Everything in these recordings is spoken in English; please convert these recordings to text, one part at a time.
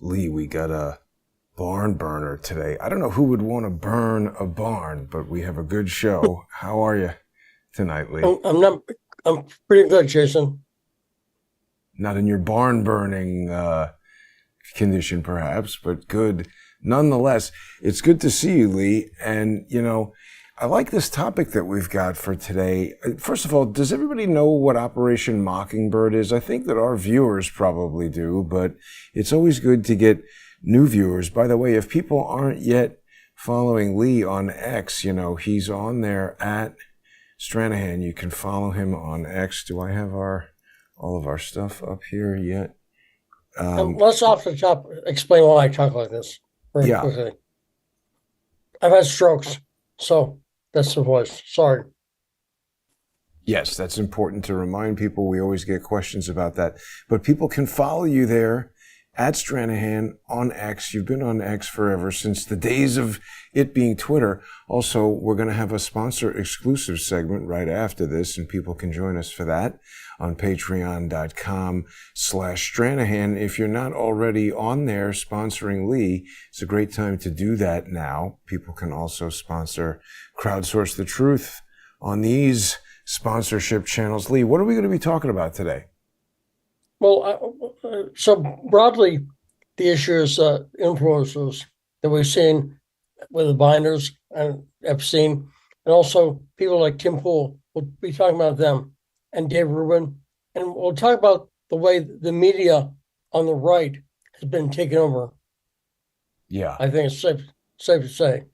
Lee, we got a barn burner today. I don't know who would want to burn a barn, but we have a good show. How are you tonight, Lee? I'm pretty good, Jason. Not in your barn burning condition, perhaps, but good nonetheless. It's good to see you, Lee. And, I like this topic that we've got for today. First of all, does everybody know what Operation Mockingbird is? I think that our viewers probably do, but it's always good to get new viewers. By the way, if people aren't yet following Lee on X, he's on there at Stranahan. You can follow him on X. Do I have all of our stuff up here yet? Let's off the top explain why I talk like this very quickly. I've had strokes, so that's the voice. Sorry. Yes, that's important to remind people. We always get questions about that. But people can follow you there at Stranahan on X. You've been on X forever, since the days of it being Twitter. Also, we're going to have a sponsor exclusive segment right after this, and people can join us for that on patreon.com/Stranahan. If you're not already on there sponsoring Lee, it's a great time to do that now. People can also sponsor Crowdsource the Truth on these sponsorship channels. Lee, what are we going to be talking about today? Well, so broadly, the issue is influencers that we've seen with the Binders and Epstein, and also people like Tim Pool. We'll be talking about them, and Dave Rubin, and we'll talk about the way the media on the right has been taken over. Yeah. I think it's safe to say.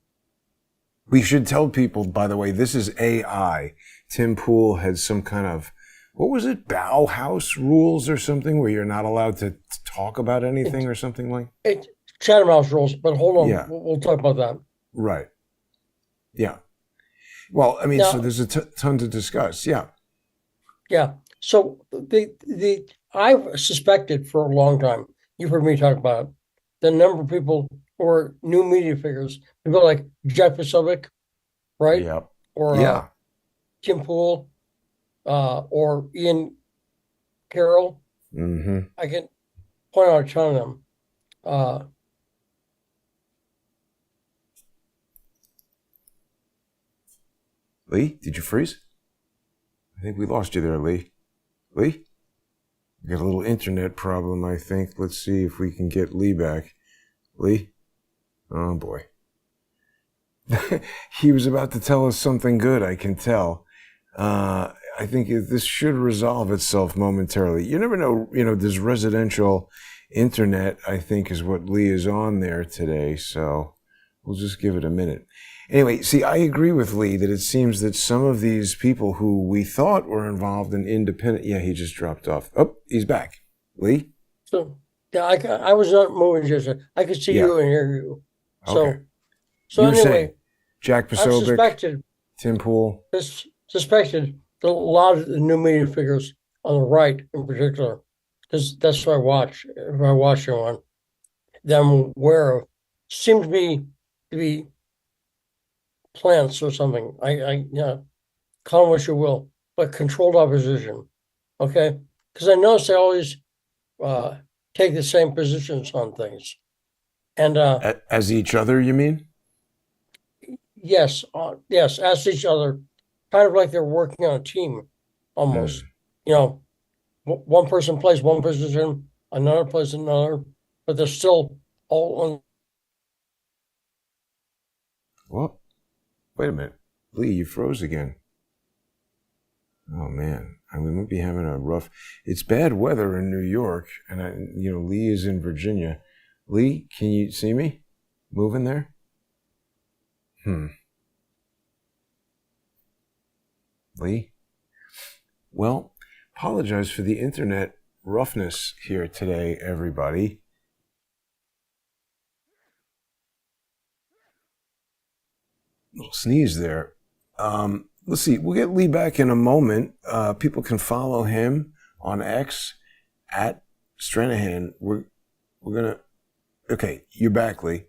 We should tell people, by the way, this is AI. Tim Pool had some kind of, what was it, Bauhaus rules or something, where you're not allowed to talk about anything or something like? Chatham House rules, but hold on, Yeah. we'll talk about that. Right. Yeah. Well, I mean, now, so there's a ton to discuss. Yeah. Yeah. So I've suspected for a long time, you've heard me talk about it, the number of people or new media figures, people like Jeff Posobiec, right? Yep. Or Tim Pool, or Ian Carroll. Mm-hmm. I can point out a ton of them. Lee, did you freeze? I think we lost you there, Lee. Lee? We got a little internet problem, I think. Let's see if we can get Lee back. Lee? Oh, boy. He was about to tell us something good, I can tell. I think this should resolve itself momentarily. You never know, there's residential internet, I think, is what Lee is on there today, so we'll just give it a minute. Anyway, see, I agree with Lee that it seems that some of these people who we thought were involved in independent... Yeah, he just dropped off. Oh, he's back. Lee? So, yeah, I was not moving, just I could see you and hear you. Okay. So anyway, Jack Posobiec, Tim Pool. Suspected that a lot of the new media figures on the right in particular, because that's what I watch. If I watch one, that I'm aware of, seem to be plants or something. Call them what you will, but controlled opposition. Okay, because I notice they always take the same positions on things, and as each other, you mean? Yes, as each other, kind of like they're working on a team, almost. One person plays one position, another plays another, but they're still all on. What? Wait a minute, Lee, you froze again. Oh man, we might be having a rough. It's bad weather in New York, and Lee is in Virginia. Lee, can you see me? Moving there? Lee? Well, apologize for the internet roughness here today, everybody. Little sneeze there. Let's see. We'll get Lee back in a moment. People can follow him on X at Stranahan. We're gonna. Okay, you're back, Lee.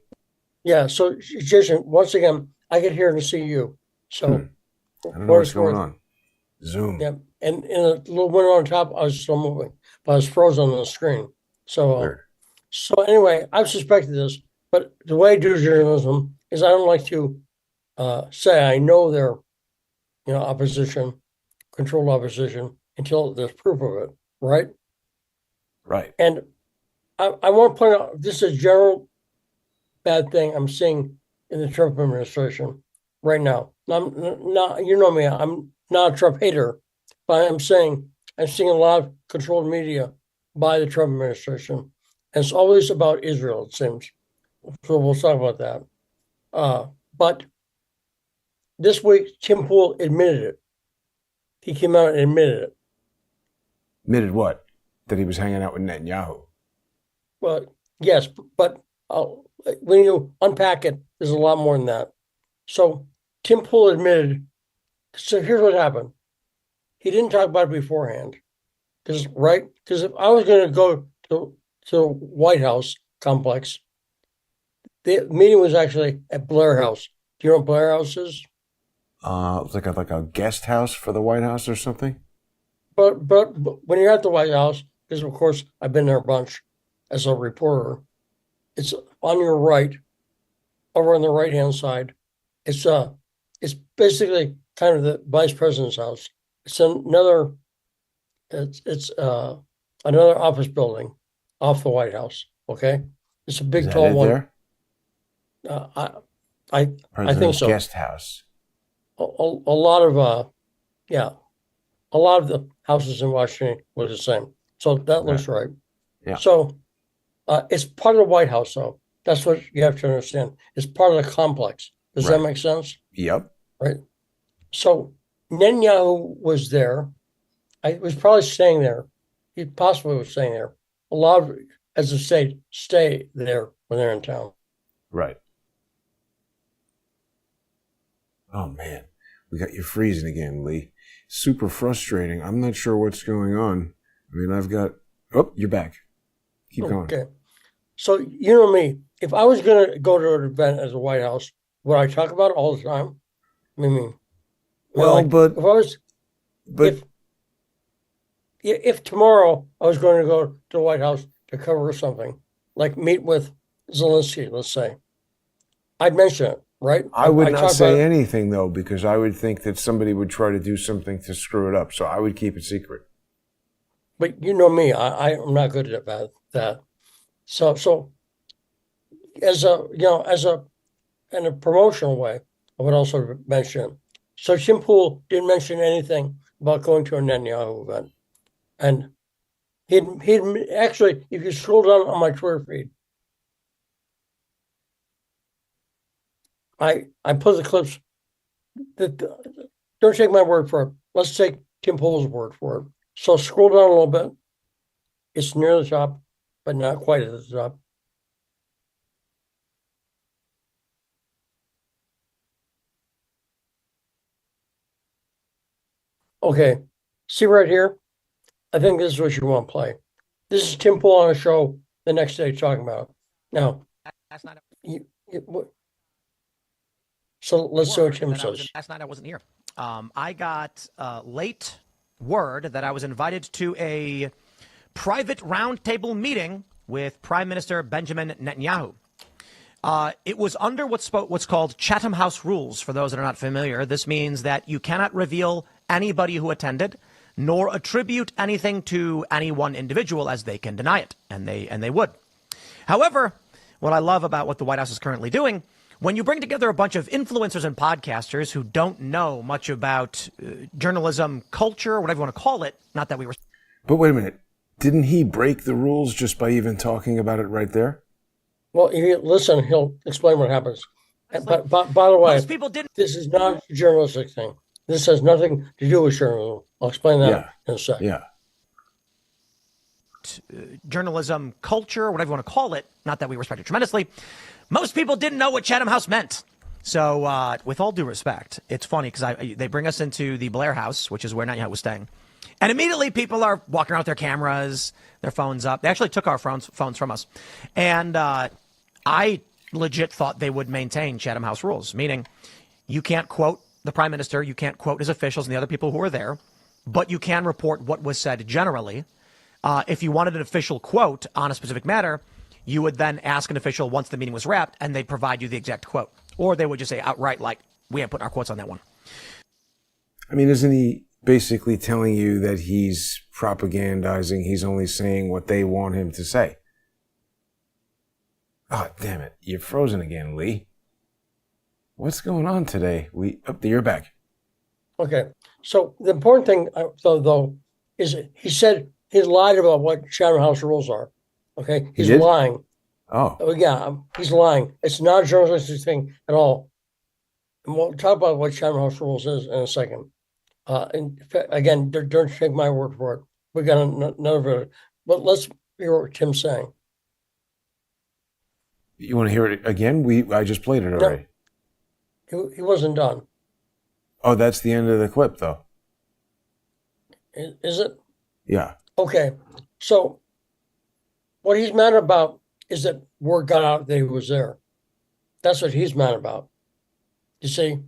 Yeah. So, Jason, once again, I get here to see you. So, I don't know what's going on. Zoom. Yeah, and in a little window on top, I was still moving, but I was frozen on the screen. So, So anyway, I've suspected this, but the way I do journalism is I don't like to say I know they're, opposition, controlled opposition, until there's proof of it, right? Right. And I want to point out this is a general bad thing I'm seeing in the Trump administration right now. I'm not, you know me, I'm not a Trump hater, but I'm saying I'm seeing a lot of controlled media by the Trump administration. And it's always about Israel, it seems. So we'll talk about that. But this week, Tim Pool admitted it. He came out and admitted it. Admitted what? That he was hanging out with Netanyahu. Well, yes, but when you unpack it, there's a lot more than that. So Tim Pool admitted. So here's what happened. He didn't talk about it beforehand, because if I was going to go to the White House complex, the meeting was actually at Blair House. Do you know what Blair House is? It's like a guest house for the White House or something. But when you're at the White House, because of course I've been there a bunch as a reporter, it's on your right, over on the right hand side. It's basically kind of the vice president's house. It's another office building off the White House. Okay, it's a big tall one. There? I think so. Guest house. A lot of a lot of the houses in Washington were the same. So that looks right. Yeah. So it's part of the White House, though. That's what you have to understand. It's part of the complex. Does that make sense? Yep. Right. So Netanyahu was there. I was probably staying there. He possibly was staying there. A lot of, as a state, stay there when they're in town. Right. Oh, man. We got you freezing again, Lee. Super frustrating. I'm not sure what's going on. I mean, I've got... Oh, you're back. Keep going. Okay. So, you know me. If I was going to go to an event at the White House, would I talk about it all the time? I mean, well, like, but... If I was... But... If tomorrow I was going to go to the White House to cover something, like meet with Zelensky, let's say, I'd mention it, right? I would not say anything, though, because I would think that somebody would try to do something to screw it up. So I would keep it secret. But you know me, I'm not good at that. So as in a promotional way, I would also mention it. So Tim Pool didn't mention anything about going to a Netanyahu event. And he'd actually, if you scroll down on my Twitter feed, I put the clips. Don't take my word for it. Let's take Tim Pool's word for it. So scroll down a little bit. It's near the top, but not quite at the top. Okay, see right here? I think this is what you want to play. This is Tim Pool on a show the next day talking about it. Now, last night, so let's see what Tim says. Last night I wasn't here. I got late word that I was invited to a private roundtable meeting with Prime Minister Benjamin Netanyahu. It was under what's called Chatham House rules. For those that are not familiar, this means that you cannot reveal anybody who attended, nor attribute anything to any one individual, as they can deny it, and they would. However, what I love about what the White House is currently doing, when you bring together a bunch of influencers and podcasters who don't know much about journalism, culture, whatever you want to call it, not that we were... But wait a minute. Didn't he break the rules just by even talking about it right there? Well, if you listen, he'll explain what happens. But by the way, most people didn't. This is not a journalistic thing. This has nothing to do with journalism. I'll explain that in a second. Yeah. Journalism, culture, whatever you want to call it, not that we respect it tremendously, most people didn't know what Chatham House meant. So with all due respect, it's funny because they bring us into the Blair House, which is where Netanyahu was staying. And immediately people are walking around with their cameras, their phones up. They actually took our phones from us. And I legit thought they would maintain Chatham House rules, meaning you can't quote the prime minister, you can't quote his officials and the other people who were there, but you can report what was said generally. If you wanted an official quote on a specific matter, You would then ask an official once the meeting was wrapped, and they'd provide you the exact quote. Or they would just say outright, like, we ain't putting our quotes on that one. I mean, isn't he basically telling you that he's propagandizing? He's only saying what they want him to say. Oh, damn it. You're frozen again, Lee. What's going on today? You're back. Okay. So the important thing, though, is he said he lied about what Chatham House rules are. Okay. He's lying. Oh. Yeah, he's lying. It's not a journalistic thing at all. And we'll talk about what Chatham House rules is in a second. And again, don't take my word for it. We got another video. But let's hear what Tim's saying. You want to hear it again? I just played it already. No, he wasn't done. Oh, that's the end of the clip, though. Is it? Yeah. Okay. So what he's mad about is that word got out that he was there. That's what he's mad about. You see?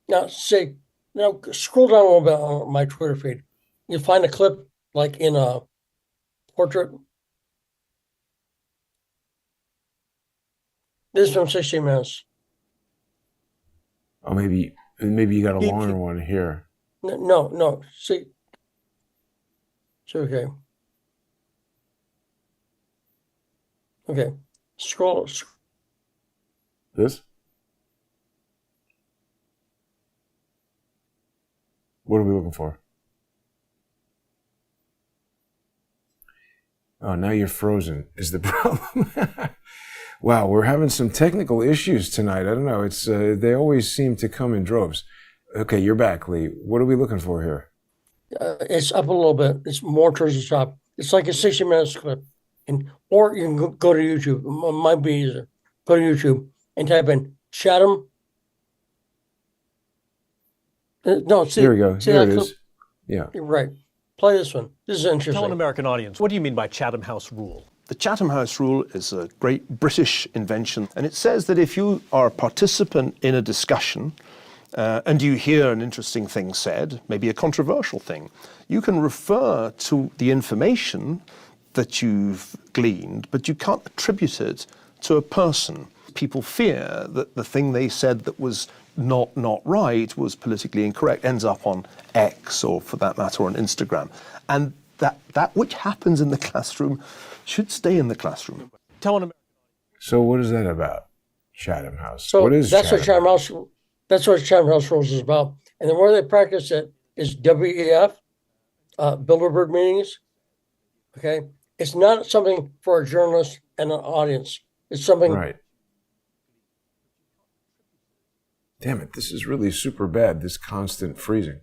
Now, scroll down a little bit on my Twitter feed. You'll find a clip like in a portrait. This is from 60 Minutes. Oh, maybe you got a longer one here. No. See, it's okay. Okay, scroll. This? What are we looking for? Oh, now you're frozen is the problem. Wow, we're having some technical issues tonight. I don't know. It's they always seem to come in droves. Okay, you're back, Lee. What are we looking for here? It's up a little bit. It's more towards the top. It's like a 60 Minutes clip. Or you can go to YouTube. It might be easier. Go to YouTube and type in Chatham. No, see, here we go. See here it clip? Is. Yeah. You're right. Play this one. This is interesting. Tell an American audience, what do you mean by Chatham House rule? The Chatham House rule is a great British invention, and it says that if you are a participant in a discussion and you hear an interesting thing said, maybe a controversial thing, you can refer to the information that you've gleaned, but you can't attribute it to a person. People fear that the thing they said that was not right, was politically incorrect, ends up on X, or for that matter on Instagram. And that which happens in the classroom should stay in the classroom. So what is that about? Chatham House. So what is that's Chatham what Chatham House. That's what Chatham House rules is about. And then where they practice it is WEF, Bilderberg meetings. Okay, it's not something for a journalist and an audience. It's something. Right. Damn it! This is really super bad. This constant freezing.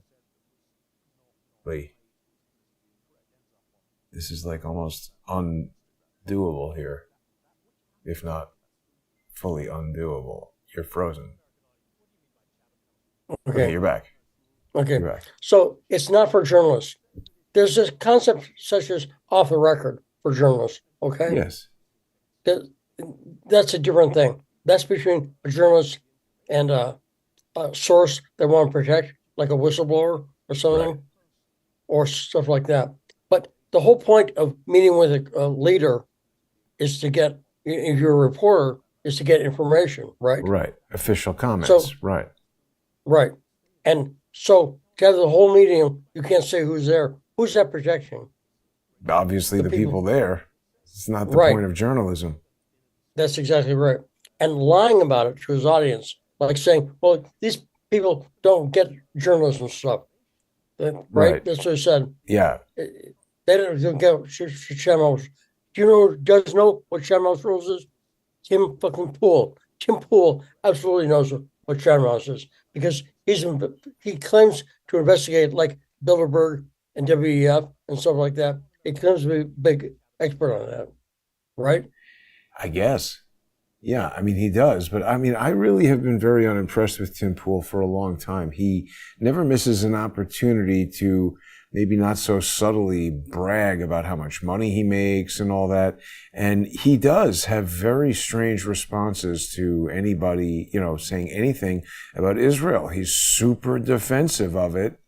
Lee. This is like almost undoable here, if not fully undoable. You're frozen. Okay, you're back. Okay, You're back. So it's not for journalists. There's this concept such as off the record for journalists. Okay. Yes. That's a different thing. That's between a journalist and a source they want to protect, like a whistleblower or something, Right. or stuff like that. But the whole point of meeting with a leader is to get, if you're a reporter, is to get information, right? Right. Official comments. So- right. Right. And so to have the whole meeting, you can't say who's there. Who's that protecting? Obviously, the people there. It's not the Right. point of journalism. That's exactly right. And lying about it to his audience, like saying, well, these people don't get journalism stuff. Right? Right. That's what he said. Yeah. They don't get Chatham House. Do you know who does know what Chatham House rules is? Tim fucking Pool. Tim Pool absolutely knows what Chatham House is because he claims to investigate like Bilderberg and WEF and stuff like that. He claims to be a big expert on that, right? I guess. Yeah, I mean, he does. But I mean, I really have been very unimpressed with Tim Pool for a long time. He never misses an opportunity to maybe not so subtly brag about how much money he makes and all that. And he does have very strange responses to anybody, saying anything about Israel. He's super defensive of it.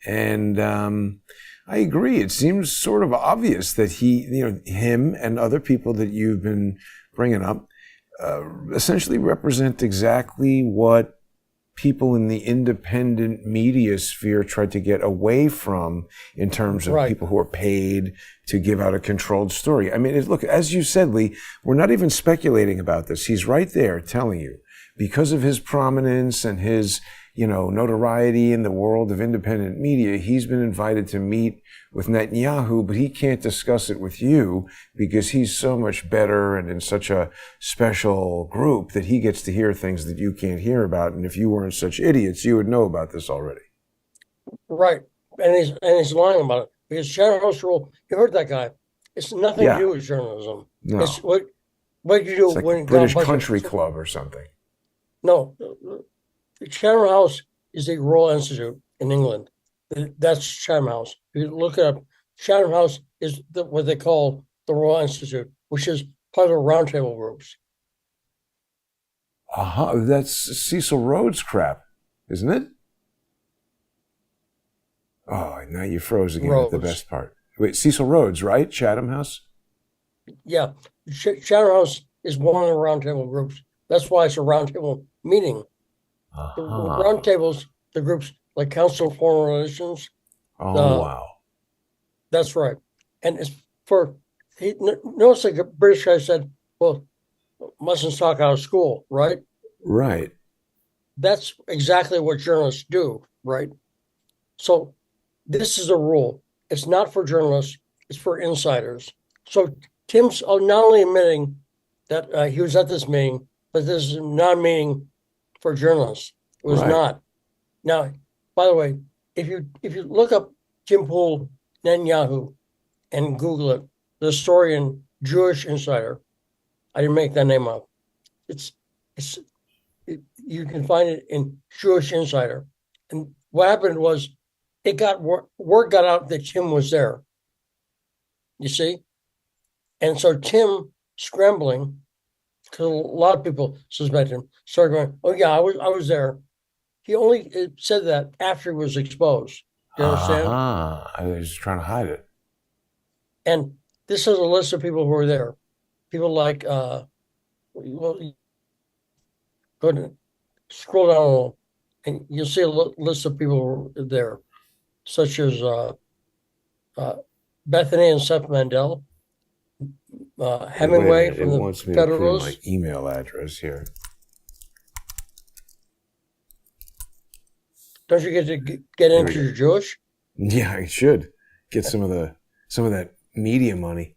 And I I agree. It seems sort of obvious that him and other people that you've been bringing up essentially represent exactly what people in the independent media sphere tried to get away from in terms of people who are paid to give out a controlled story. I mean, look, as you said, Lee, we're not even speculating about this. He's right there telling you, because of his prominence and his, notoriety in the world of independent media, he's been invited to meet with Netanyahu, but he can't discuss it with you because he's so much better and in such a special group that he gets to hear things that you can't hear about. And if you weren't such idiots, you would know about this already. Right. And he's lying about it. Because Chatham House rule, you heard that guy. It's nothing to do with journalism. No. It's what you do It's like when a British country club or something. No. The Chatham House is the Royal Institute in England. That's Chatham House. If you look it up, Chatham House is what they call the Royal Institute, which is part of the roundtable groups. That's Cecil Rhodes crap, isn't it? Oh, now you froze again at the best part. Wait, Cecil Rhodes, right? Chatham House? Yeah. Chatham House is one of the roundtable groups. That's why it's a roundtable meeting. The roundtables, the groups like Council of Foreign Relations. Wow. That's right. And it's notice like a British guy said, well, mustn't talk out of school, right? Right. That's exactly what journalists do, right? So this is a rule. It's not for journalists, it's for insiders. So Tim's not only admitting that he was at this meeting, but this is not a meeting for journalists. It was not. Now, by the way, if you look up Pool Netanyahu and Google it, the historian Jewish Insider, I didn't make that name up. You can find it in Jewish Insider. And what happened was word got out that Tim was there. You see? And so Tim, scrambling, because a lot of people suspect him, started going, oh yeah, I was there. He only said that after he was exposed. Do you understand? I was trying to hide it. And this is a list of people who were there. People like, go ahead, scroll down a little, and you'll see a list of people who were there, such as Bethany and Seth Mandel, Hemingway from the wants me Federalist. to put my email address here. Don't you get to get into your Jewish? Yeah, I should get some of that media money.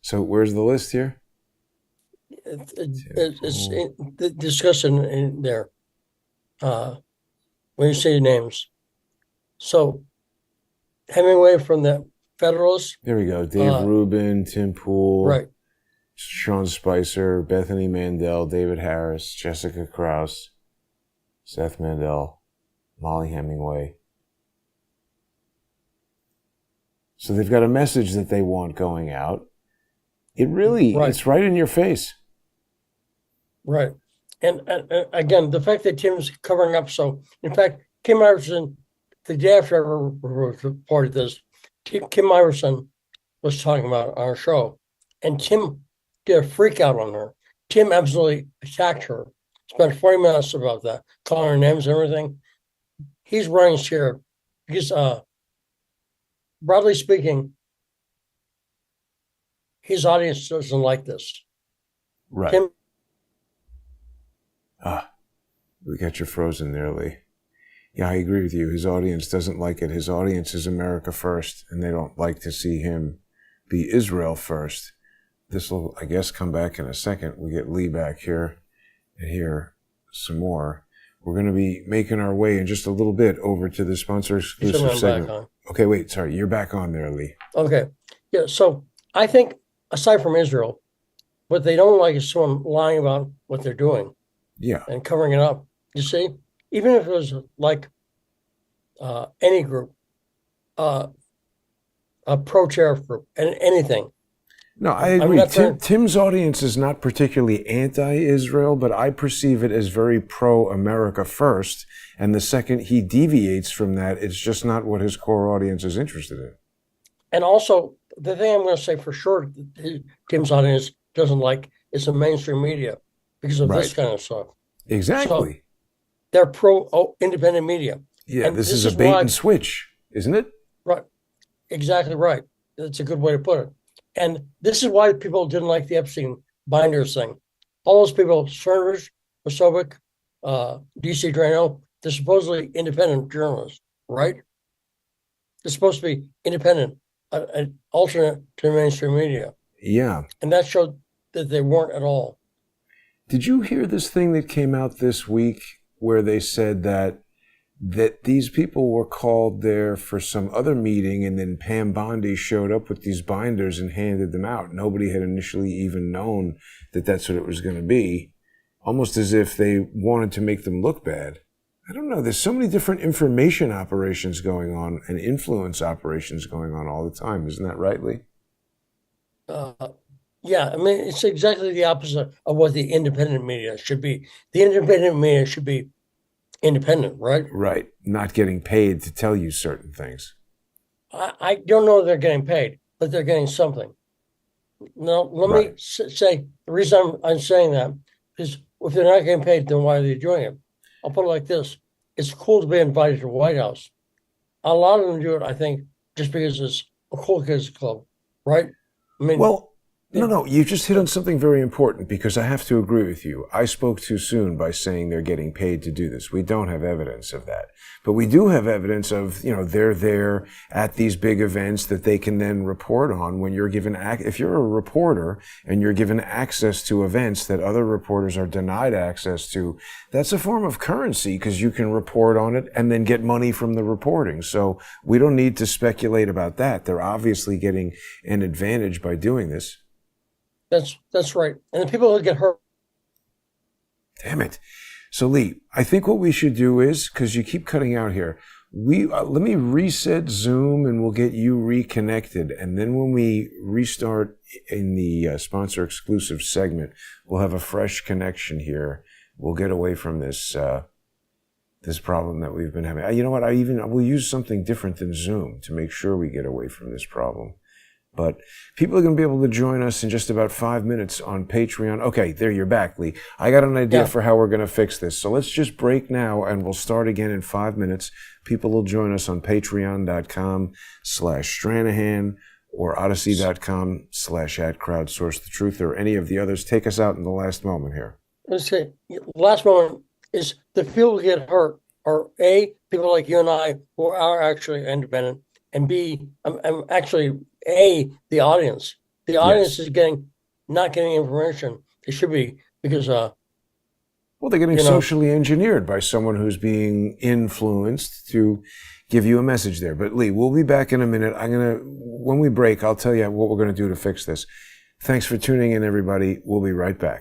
So where's the list here? It's discussed in there when you say names. So Hemingway from the Federalist. There we go. Dave Rubin, Tim Pool, right? Sean Spicer, Bethany Mandel, David Harris, Jessica Krause, Seth Mandel, Molly Hemingway. So they've got a message that they want going out. It really, it's right in your face. Right. And again, the fact that Tim's covering up. So, in fact, Kim Iverson, the day after I reported this, Kim Iverson was talking about it on our show, and Tim did a freak out on her. Tim absolutely attacked her. Spent 40 minutes about that, calling her names and everything. He's running his chair because, broadly speaking, his audience doesn't like this. Right. Tim, we got you frozen there, Lee. Yeah, I agree with you. His audience doesn't like it. His audience is America first, and they don't like to see him be Israel first. This will, I guess, come back in a second. We get Lee back here and hear some more. We're going to be making our way in just a little bit over to the sponsor exclusive segment. Okay, wait, sorry. You're back on there, Lee. Okay. Yeah, so I think, aside from Israel, what they don't like is someone lying about what they're doing. Yeah. And covering it up. You see, even if it was like any group, a pro-tariff group, and anything. No, I I'm agree. not trying- Tim's audience is not particularly anti-Israel, but I perceive it as very pro-America first. And the second he deviates from that, it's just not what his core audience is interested in. And also, the thing I'm going to say for sure, Tim's audience doesn't like is the mainstream media because of this Right. kind of stuff. Exactly. They're pro-independent media. Yeah, And this is a bait why- and switch, isn't it? Right. Exactly right. That's a good way to put it. And this is why people didn't like the Epstein binders thing. All those people, Cernovich, Posobiec, DC Drano, they're supposedly independent journalists, right? They're supposed to be independent, an alternate to the mainstream media. Yeah. And that showed that they weren't at all. Did you hear this thing that came out this week where they said that these people were called there for some other meeting, and then Pam Bondi showed up with these binders and handed them out? Nobody had initially even known that that's what it was going to be, almost as if they wanted to make them look bad. I don't know. There's so many different information operations going on and influence operations going on all the time. Isn't that right, Lee? Yeah, I mean, it's exactly the opposite of what the independent media should be. The independent media should be independent, right? Right. Not getting paid to tell you certain things. I don't know if they're getting paid, but they're getting something. Now, let me Right. say the reason I'm saying that is if they're not getting paid, then why are they doing it? I'll put it like this. It's cool to be invited to the White House. A lot of them do it, I think, just because it's a cool kids club, right? I mean, Well, no, you just hit on something very important, because I have to agree with you. I spoke too soon by saying they're getting paid to do this. We don't have evidence of that. But we do have evidence of, they're there at these big events that they can then report on when you're given, if you're a reporter and you're given access to events that other reporters are denied access to, that's a form of currency, because you can report on it and then get money from the reporting. So we don't need to speculate about that. They're obviously getting an advantage by doing this. that's right. And the people who get hurt. Damn it. So Lee, I think what we should do is, because you keep cutting out here, let me reset Zoom and we'll get you reconnected. And then when we restart in the sponsor exclusive segment, we'll have a fresh connection here. We'll get away from this this problem that we've been having. You know what? We'll use something different than Zoom to make sure we get away from this problem. But people are going to be able to join us in just about 5 minutes on Patreon. Okay, there, you're back, Lee. I got an idea for how we're going to fix this. So let's just break now and we'll start again in 5 minutes. People will join us on patreon.com/Stranahan or odyssey.com/@crowdsourcethetruth or any of the others. Take us out in the last moment here. Let's say last moment is the people who get hurt are A, people like you and I who are actually independent, and B, I'm actually the audience. The audience is not getting information. It should be because well, they're getting socially engineered by someone who's being influenced to give you a message there. But Lee, we'll be back in a minute. When we break, I'll tell you what we're going to do to fix this. Thanks for tuning in, everybody. We'll be right back.